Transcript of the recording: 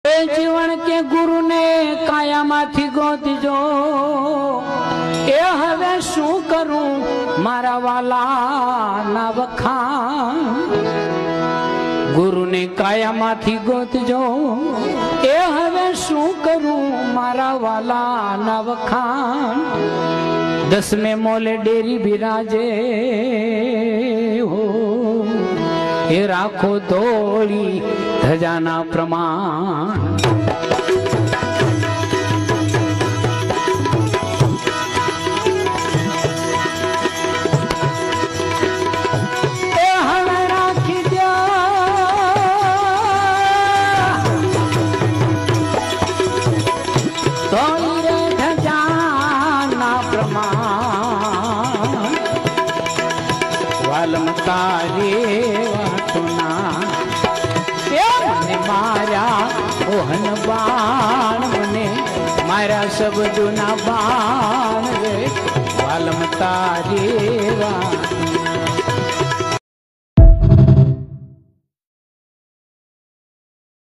એ જીવન કે ગુરુ ને કાયામાંથી ગોતજો એ હવે શું કરું મારા વાલા ના વખાણ ગુરુ ને કાયામાંથી ગોતજો એ હવે શું કરું મારા વાલા ના વખાણ દસમે મોલે ડેરી બિરાજે હો એ રાખો ધોળી ધજાના પ્રમાણ તારે વાતના મને માર્યા ઓહન બાણ મને માર્યા શબ્દોના બાણ રે વાલમ તારે વાત